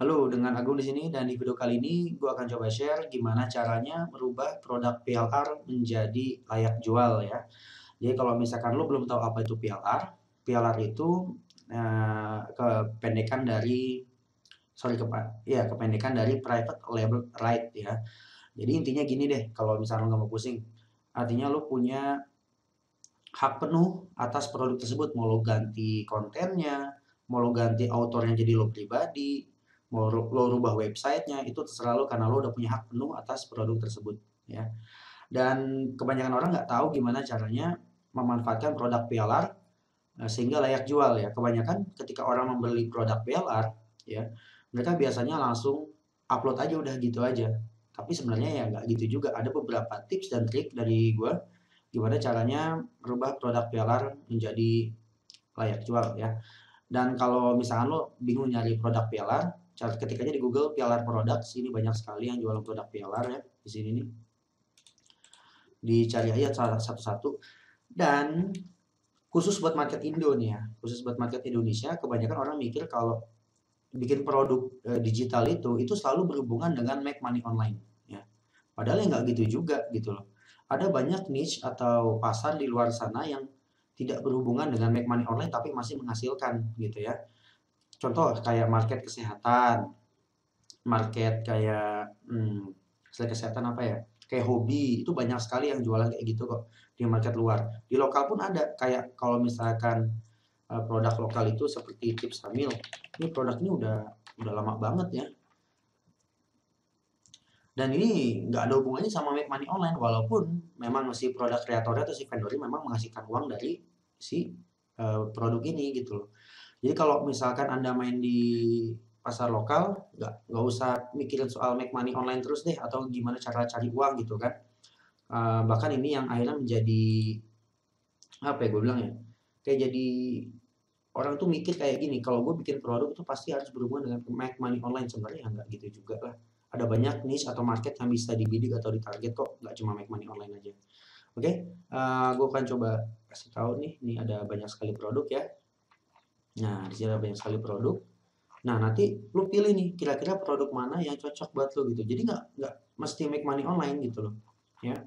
Halo, dengan Agung di sini dan di video kali ini gue akan coba share gimana caranya merubah produk PLR menjadi layak jual ya. Jadi kalau misalkan lo belum tahu apa itu PLR, PLR itu kependekan dari kependekan dari Private Label Right ya. Jadi intinya gini deh, kalau misalnya lo nggak mau pusing, artinya lo punya hak penuh atas produk tersebut, mau lo ganti kontennya, mau lo ganti autornya jadi lo pribadi, mau lo rubah websitenya, itu terserah lo karena lo udah punya hak penuh atas produk tersebut ya. Dan kebanyakan orang nggak tahu gimana caranya memanfaatkan produk PLR sehingga layak jual ya. Kebanyakan ketika orang membeli produk PLR ya, mereka biasanya langsung upload aja udah gitu aja. Tapi sebenarnya ya nggak gitu juga. Ada beberapa tips dan trik dari gue gimana caranya merubah produk PLR menjadi layak jual ya. Dan kalau misalkan lo bingung nyari produk PLR, ketik aja di Google PLR Products. Ini banyak sekali yang jualan produk PLR ya di sini nih. Dicari aja satu-satu. Dan khusus buat market Indo nih ya, khusus buat market Indonesia, kebanyakan orang mikir kalau bikin produk digital itu selalu berhubungan dengan make money online ya. Padahal ya nggak gitu juga gitu loh. Ada banyak niche atau pasar di luar sana yang tidak berhubungan dengan make money online tapi masih menghasilkan gitu ya. Contoh kayak market kesehatan, market kayak selain kesehatan apa ya? Kayak hobi itu banyak sekali yang jualan kayak gitu kok di market luar. Di lokal pun ada kayak kalau misalkan produk lokal itu seperti Tips Hamil. Ini produk ini udah lama banget ya. Dan ini nggak ada hubungannya sama make money online walaupun memang si produk kreatornya atau si vendornya memang menghasilkan uang dari si produk ini gitu loh. Jadi kalau misalkan Anda main di pasar lokal, nggak usah mikirin soal make money online terus deh atau gimana cara cari uang gitu kan. Bahkan ini yang akhirnya menjadi apa ya gue bilang ya, kayak jadi orang tuh mikir kayak gini, kalau gue bikin produk itu pasti harus berhubungan dengan make money online. Sebenarnya nggak gitu juga lah. Ada banyak niche atau market yang bisa dibidik atau ditarget kok, nggak cuma make money online aja. Oke, gue akan coba kasih tahu nih ada banyak sekali produk ya. Nah, di sini ada banyak sekali produk. Nah, nanti lu pilih nih kira-kira produk mana yang cocok buat lu gitu. Jadi nggak mesti make money online gitu loh. Ya.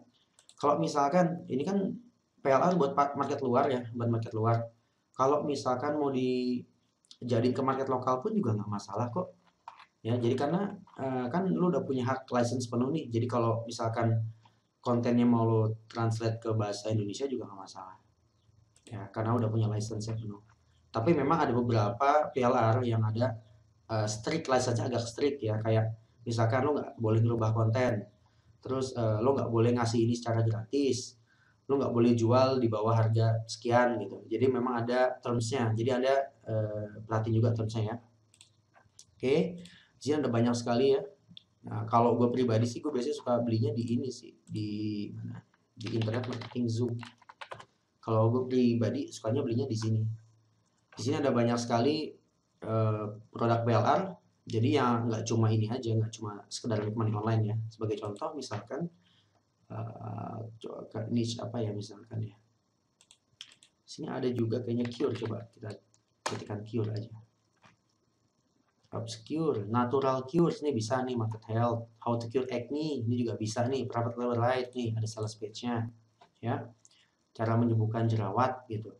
Kalau misalkan ini kan PLR buat market luar ya, buat market luar. Kalau misalkan mau dijadiin ke market lokal pun juga nggak masalah kok. Ya, jadi karena kan lu udah punya hak license penuh nih. Jadi kalau misalkan kontennya mau lu translate ke bahasa Indonesia juga nggak masalah. Ya, karena udah punya license penuh. Tapi memang ada beberapa PLR yang ada strict license agak strict ya, kayak misalkan lo nggak boleh ngerubah konten, terus lo nggak boleh ngasih ini secara gratis, lo nggak boleh jual di bawah harga sekian gitu. Jadi memang ada termsnya, jadi ada perhatiin juga termsnya ya. Oke, di sini ada banyak sekali ya. Nah, kalau gue pribadi sih gue biasanya suka belinya di ini sih, di mana, di internet marketing Zoom. Kalau gue pribadi sukanya belinya di sini. Di sini ada banyak sekali produk PLR. Jadi yang nggak cuma ini aja, nggak cuma sekedar make money online ya. Sebagai contoh misalkan niche apa ya misalkan ya. Sini ada juga kayaknya cure, coba kita ketikkan cure aja. Obscure, natural cures nih bisa nih, market health, how to cure acne ini juga bisa nih, private label right nih, ada sales page-nya ya. Cara menyembuhkan jerawat gitu.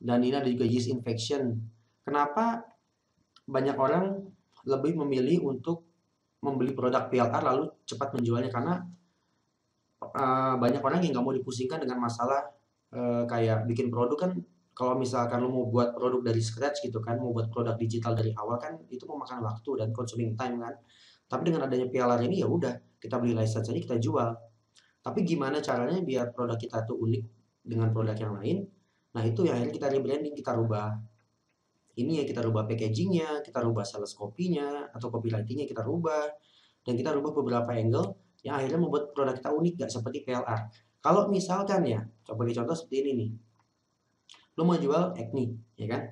Dan ini ada juga yeast infection. Kenapa banyak orang lebih memilih untuk membeli produk PLR lalu cepat menjualnya? Karena banyak orang yang nggak mau dipusingkan dengan masalah kayak bikin produk kan. Kalau misalkan lo mau buat produk dari scratch gitu kan, mau buat produk digital dari awal kan itu memakan waktu dan consuming time kan. Tapi dengan adanya PLR ini ya udah, kita beli license aja kita jual. Tapi gimana caranya biar produk kita tuh unik dengan produk yang lain? Nah itu yang akhirnya kita rebranding, kita rubah ini ya, kita rubah packagingnya, kita rubah sales copy-nya atau copywriting-nya kita rubah, dan kita rubah beberapa angle yang akhirnya membuat produk kita unik gak seperti PLR. Kalau misalkan ya, coba contoh seperti ini nih, lo mau jual acne ya kan,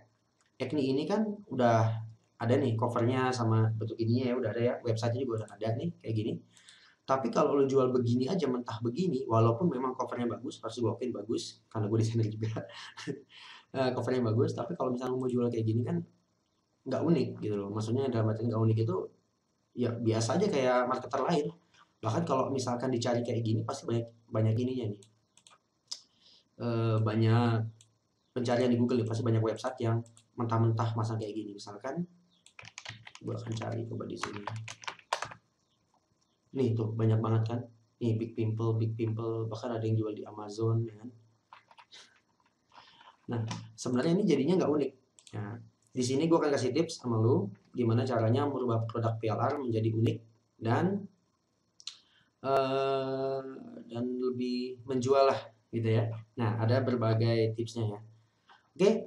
acne ini kan udah ada nih covernya sama bentuk ininya ya, udah ada ya, website juga udah ada nih kayak gini. Tapi kalau lo jual begini aja mentah begini, walaupun memang covernya bagus, harus gue akuin bagus karena gue desainer juga. Covernya bagus, tapi kalau misalnya lo mau jual kayak gini kan nggak unik gitu loh. Maksudnya dalam artian nggak unik itu ya biasa aja kayak marketer lain. Bahkan kalau misalkan dicari kayak gini pasti banyak banyak ininya nih. Banyak pencarian di Google ya, pasti banyak website yang mentah-mentah masang kayak gini. Misalkan gue akan cari coba di sini. Nih tuh banyak banget kan. Nih big pimple, bahkan ada yang jual di Amazon ya kan. Nah, sebenarnya ini jadinya nggak unik. Nah, di sini gue akan kasih tips sama lu gimana caranya merubah produk PLR menjadi unik dan eh, dan lebih menjual lah gitu ya. Nah, ada berbagai tipsnya ya. Oke,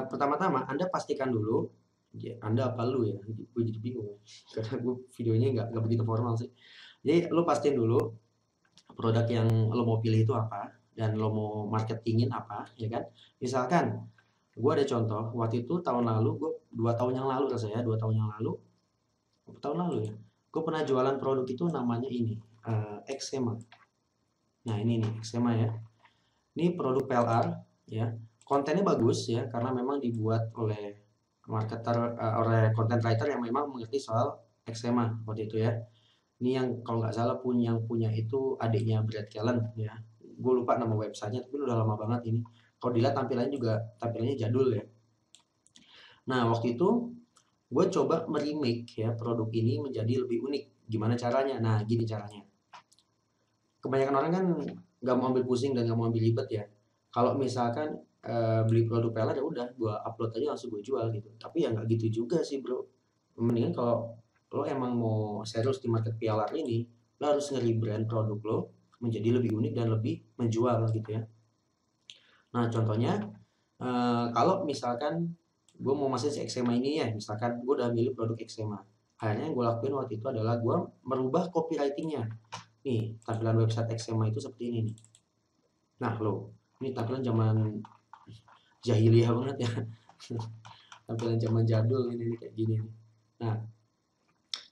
pertama-tama Anda pastikan dulu, ya, Anda apa lu ya? Gue jadi bingung karena gue videonya nggak begitu formal sih. Jadi lu pastiin dulu produk yang lo mau pilih itu apa dan lo mau marketingin apa, ya kan? Misalkan gue ada contoh waktu itu tahun lalu, gue 2 tahun yang lalu rasanya, 2 tahun yang lalu, tahun lalu ya, gue pernah jualan produk itu namanya ini Eczema. Nah ini nih Eczema ya, ini produk PLR ya, kontennya bagus ya karena memang dibuat oleh marketer, oleh content writer yang memang mengerti soal Eczema waktu itu ya. Ini yang kalau nggak salah yang punya itu adiknya Brad Callen ya. Gue lupa nama websitenya tapi udah lama banget ini. Kalau dilihat tampilannya jadul ya. Nah waktu itu gue coba merimake ya produk ini menjadi lebih unik. Gimana caranya? Nah gini caranya. Kebanyakan orang kan nggak mau ambil pusing dan nggak mau ambil ribet ya. Kalau misalkan beli produk PLR ya udah gue upload aja langsung gue jual gitu. Tapi ya nggak gitu juga sih bro. Mendingan kalau lo emang mau serius di market PLR ini, lo harus nge-rebrand produk lo menjadi lebih unik dan lebih menjual gitu ya. Nah contohnya kalau misalkan gue mau masuk si Eczema ini ya, misalkan gue udah milih produk Eczema, akhirnya yang gue lakuin waktu itu adalah gue merubah copywritingnya. Nih tampilan website Eczema itu seperti ini nih. Nah lo, ini tampilan zaman jahiliyah banget ya. Tampilan zaman jadul ini kayak gini nih. Nah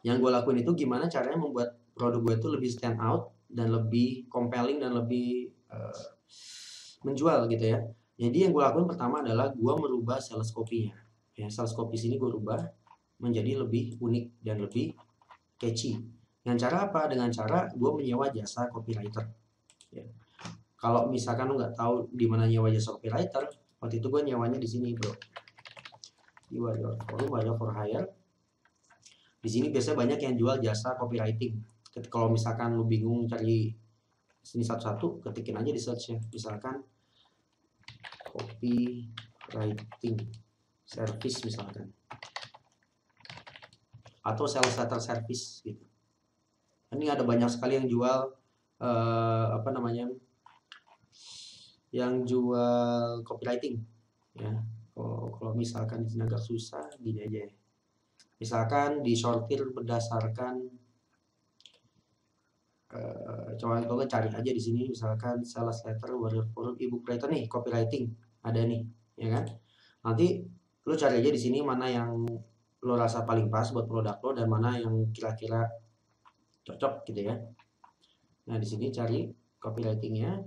yang gue lakuin itu gimana caranya membuat produk gue itu lebih stand out dan lebih compelling dan lebih menjual gitu ya. Jadi yang gue lakuin pertama adalah gue merubah sales copy-nya. Ya, sales copy sini gue rubah menjadi lebih unik dan lebih catchy. Dengan cara apa? Dengan cara gue menyewa jasa copywriter. Ya. Kalau misalkan lo nggak tahu di mana nyewa jasa copywriter, waktu itu gue nyewanya di sini bro. Di Warrior for Hire. Di sini biasanya banyak yang jual jasa copywriting. Kalau misalkan lu bingung cari sini satu-satu, ketikin aja di search ya. Misalkan copywriting service misalkan. Atau sales letter service gitu. Ini ada banyak sekali yang jual apa namanya? Yang jual copywriting ya. Kalau misalkan di sini agak susah, gini aja ya. Misalkan disortir berdasarkan coba kita cari aja di sini misalkan sales letter, warrior forum, ebook writer nih, copywriting ada nih, ya kan? Nanti lo cari aja di sini mana yang lo rasa paling pas buat produk lo dan mana yang kira-kira cocok gitu ya. Nah di sini cari copywritingnya,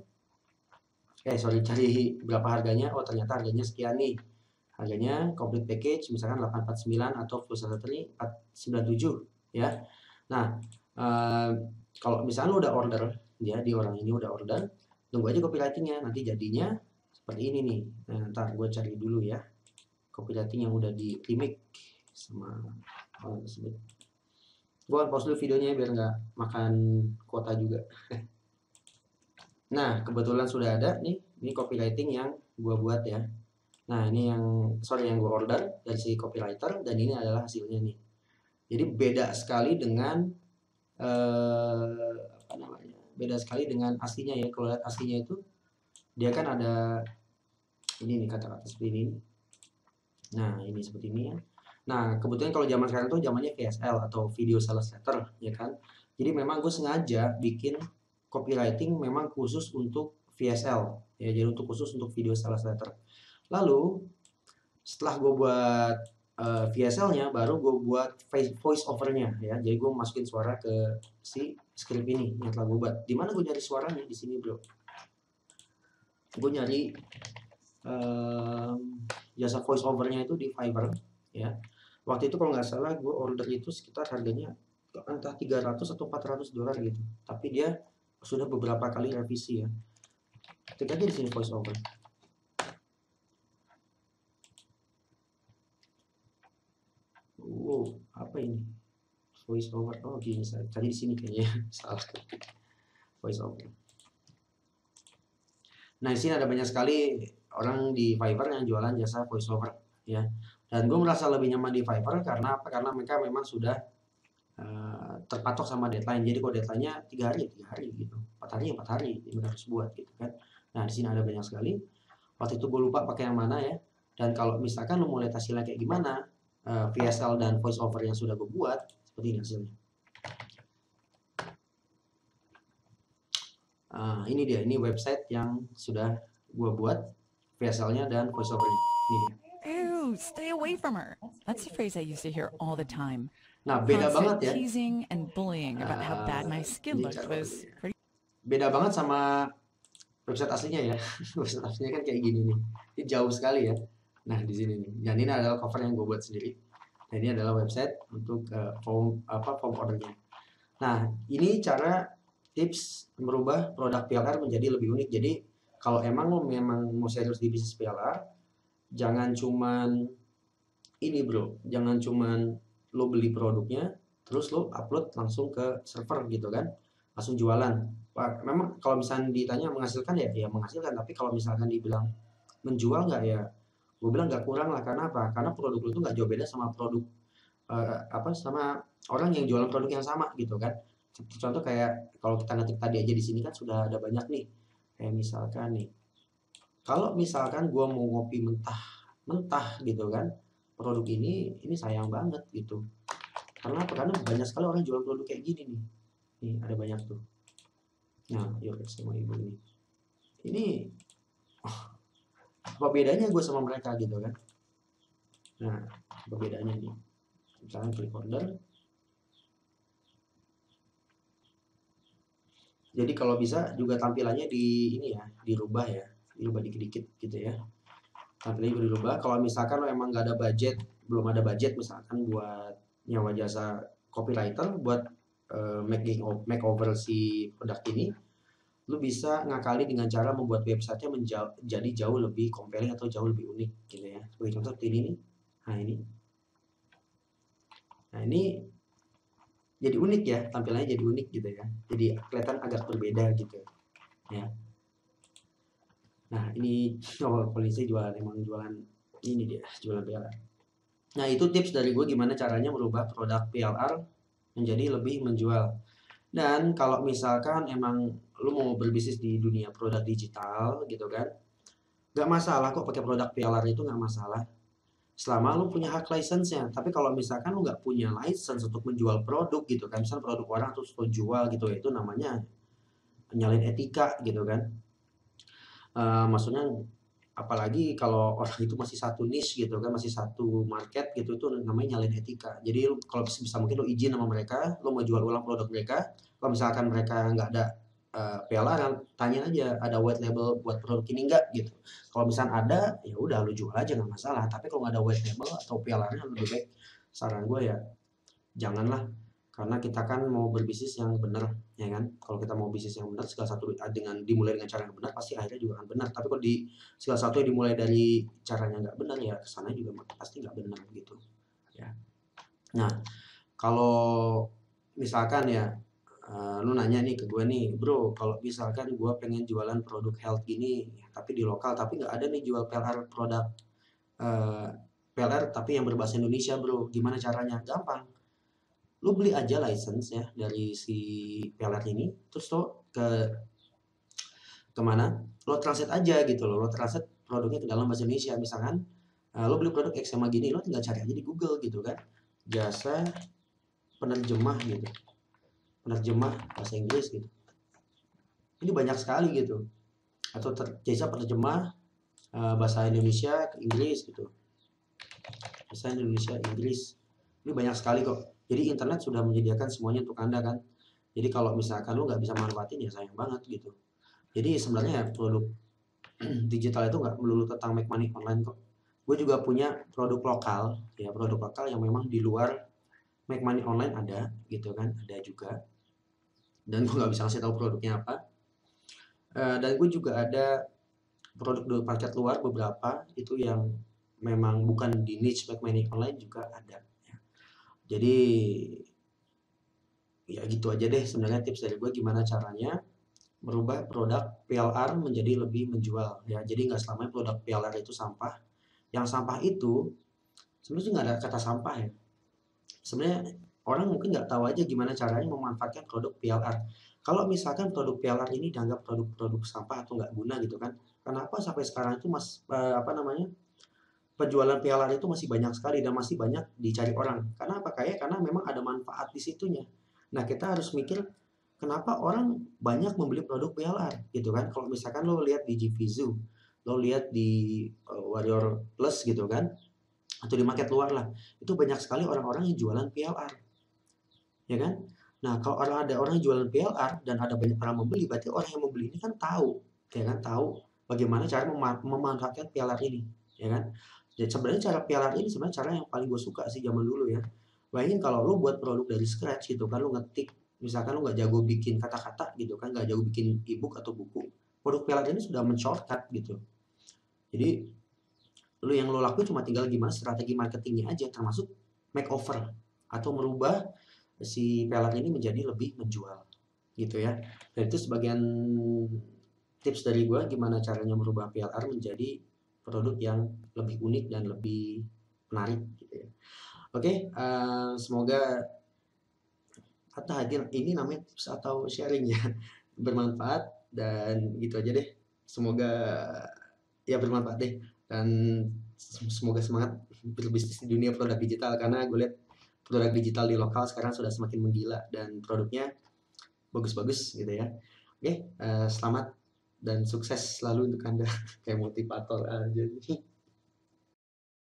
cari berapa harganya. Oh ternyata harganya sekian nih. Harganya complete package misalkan 849 atau full salary 497 ya. Nah, kalau misalnya lo udah order ya, di orang ini udah order, tunggu aja copywritingnya, nanti jadinya seperti ini nih. Nah, ntar gue cari dulu ya copywriting yang udah di remake sama orang tersebut. Gue akan pause dulu videonya biar nggak makan kuota juga. Nah, kebetulan sudah ada nih, ini copywriting yang gue buat ya. Nah, ini yang gue order dari si copywriter dan ini adalah hasilnya nih. Jadi beda sekali dengan apa namanya? Beda sekali dengan aslinya ya. Kalau lihat aslinya itu dia kan ada ini nih kata-kata seperti ini. Nah, ini seperti ini ya. Nah, kebetulan kalau zaman sekarang tuh zamannya VSL atau video sales letter ya kan. Jadi memang gue sengaja bikin copywriting memang khusus untuk VSL ya. Jadi untuk khusus untuk video sales letter. Lalu setelah gue buat VSL-nya, baru gue buat voice over-nya ya. Jadi gue masukin suara ke si script ini yang telah gue buat. Di mana gue nyari suaranya? Di sini bro. Gue nyari jasa voice over-nya itu di Fiverr ya. Waktu itu kalau nggak salah gue order itu sekitar harganya entah 300 atau $400 gitu. Tapi dia sudah beberapa kali revisi ya. Ketik aja di sini voice over. Apa ini? Voice over. Oh, gini saya. Tadi di sini kayaknya salah ketik. Voice over. Nah, di sini ada banyak sekali orang di Fiverr yang jualan jasa voice over ya. Dan gue merasa lebih nyaman di Fiverr karena apa? Karena mereka memang sudah terpatok sama deadline. Jadi kalau deadline-nya 3 hari gitu, 4 hari mereka harus buat gitu kan. Nah di sini ada banyak sekali. Waktu itu gue lupa pakai yang mana ya. Dan kalau misalkan lo mau lihat hasilnya kayak gimana, VSL dan voice over yang sudah gue buat seperti ini hasilnya. Ini dia, ini website yang sudah gue buat VSL-nya dan voice over-nya. Ini dia. Ew, stay away from her. That's a phrase I used to hear all the time. Nah, beda banget ya. Teasing and bullying about how bad my skin looked was pretty. Beda banget sama website aslinya ya. Website aslinya kan kayak gini nih. Ini jauh sekali ya. Nah, di sini nih. Dan ini adalah cover yang gue buat sendiri. Dan ini adalah website untuk form ordernya. Nah, ini cara tips merubah produk PLR menjadi lebih unik. Jadi, kalau emang lo memang mau serius di bisnis PLR, jangan cuman ini bro, jangan cuman lo beli produknya, terus lo upload langsung ke server gitu kan, langsung jualan. Wah, memang kalau misalnya ditanya menghasilkan ya menghasilkan, tapi kalau misalkan dibilang menjual nggak ya, gue bilang nggak kurang lah. Karena apa? Karena produk lo tuh nggak jauh beda sama produk sama orang yang jualan produk yang sama gitu kan. Contoh kayak kalau kita ngetik tadi aja di sini kan sudah ada banyak nih. Kayak misalkan nih, kalau misalkan gue mau ngopi mentah gitu kan, produk ini sayang banget gitu. Karena apa? Karena banyak sekali orang jual produk kayak gini nih. Nih ada banyak tuh. Nah, yuk sama ibu ini. Ini apa bedanya gue sama mereka gitu kan? Nah, apa bedanya nih? Misalnya klik order. Jadi kalau bisa juga tampilannya di ini ya, dirubah dikit-dikit gitu ya. Tampilannya juga dirubah. Kalau misalkan lo emang nggak ada budget, belum ada budget misalkan buat nyawa jasa copywriter buat makeover si produk ini, lu bisa ngakali dengan cara membuat websitenya menjadi jauh lebih compelling atau jauh lebih unik gitu ya. Sebagai contoh ini nih. Nah ini jadi unik ya, tampilannya jadi unik gitu ya. Jadi kelihatan agak berbeda gitu ya. Nah ini polisi emang jualan ini dia, jualan PLR. Nah itu tips dari gue gimana caranya merubah produk PLR menjadi lebih menjual. Dan kalau misalkan emang lu mau berbisnis di dunia produk digital gitu kan, gak masalah kok pakai produk PLR, itu gak masalah selama lu punya hak license-nya. Tapi kalau misalkan lu nggak punya license untuk menjual produk gitu kan, misal produk orang terus lu jual gitu ya, itu namanya nyalain etika gitu kan. Maksudnya apalagi kalau orang itu masih satu niche gitu kan, masih satu market gitu, itu namanya nyalain etika. Jadi lu kalau bisa mungkin lu izin sama mereka, lu mau jual ulang produk mereka. Kalau misalkan mereka nggak ada PLR, tanya aja ada white label buat produk ini enggak gitu. Kalau misalnya ada, ya udah lu jual aja nggak masalah. Tapi kalau nggak ada white label atau PLR-nya, lebih baik saran gue ya janganlah. Karena kita kan mau berbisnis yang benar, ya kan? Kalau kita mau bisnis yang benar, segala satu dengan dimulai dengan cara yang benar, pasti akhirnya juga akan benar. Tapi kalau di segala satu dimulai dari caranya nggak benar, ya kesannya juga pasti nggak benar gitu. Ya. Nah, kalau misalkan ya lu nanya nih ke gue nih, bro, kalau misalkan gue pengen jualan produk health gini, tapi di lokal, tapi nggak ada nih jual PLR produk PLR tapi yang berbahasa Indonesia, bro, gimana caranya? Gampang, lu beli aja license ya dari si PLR ini, terus lo kemana? Lo translate aja gitu lo translate produknya ke dalam bahasa Indonesia. Misalkan lo beli produk X sama gini, lo tinggal cari aja di Google gitu kan, jasa penerjemah gitu, penerjemah bahasa Inggris gitu. Ini banyak sekali gitu. Atau jasa penerjemah bahasa Indonesia ke Inggris gitu. Bahasa Indonesia Inggris. Ini banyak sekali kok. Jadi internet sudah menyediakan semuanya untuk Anda kan. Jadi kalau misalkan lu nggak bisa manfaatin ya sayang banget gitu. Jadi sebenarnya produk digital itu nggak melulu tentang make money online kok. gue juga punya produk lokal, ya produk lokal yang memang di luar make money online ada gitu kan, ada juga. Dan gue nggak bisa kasih tahu produknya apa. Dan gue juga ada produk di market luar beberapa itu yang memang bukan di niche make money online juga ada. Jadi ya gitu aja deh sebenarnya tips dari gue gimana caranya merubah produk PLR menjadi lebih menjual ya. Jadi nggak selamanya produk PLR itu sampah. Yang sampah itu sebenarnya nggak ada kata sampah ya. Sebenarnya orang mungkin nggak tahu aja gimana caranya memanfaatkan produk PLR. Kalau misalkan produk PLR ini dianggap produk-produk sampah atau nggak guna gitu kan, kenapa sampai sekarang itu apa namanya penjualan PLR itu masih banyak sekali dan masih banyak dicari orang. Karena apa? Karena memang ada manfaat di situnya. Nah kita harus mikir kenapa orang banyak membeli produk PLR gitu kan. Kalau misalkan lo lihat di GVZoo, lo lihat di Warrior Plus gitu kan, atau di market luar lah, itu banyak sekali orang-orang yang jualan PLR, ya kan? Nah, kalau ada orang yang jualan PLR dan ada banyak orang membeli, berarti orang yang membeli ini kan tahu, ya kan? Tahu bagaimana cara memanfaatkan PLR ini, ya kan? Jadi sebenarnya cara PLR ini sebenarnya cara yang paling gue suka sih zaman dulu ya. Bayangin kalau lo buat produk dari scratch gitu kan, lo ngetik, misalkan lo nggak jago bikin kata-kata gitu kan, nggak jago bikin ebook atau buku, produk PLR ini sudah men-shortcut gitu. Jadi yang lo lakuin cuma tinggal gimana strategi marketingnya aja, termasuk makeover atau merubah si PLR ini menjadi lebih menjual gitu ya. Dan itu sebagian tips dari gue gimana caranya merubah PLR menjadi produk yang lebih unik dan lebih menarik gitu ya. Oke, semoga atau hadir ini namanya tips atau sharing ya bermanfaat dan gitu aja deh. Semoga ya bermanfaat deh dan semoga semangat berbisnis di dunia produk digital karena gue lihat produk digital di lokal sekarang sudah semakin menggila dan produknya bagus-bagus gitu ya. Oke, selamat dan sukses selalu untuk Anda kayak motivator aja.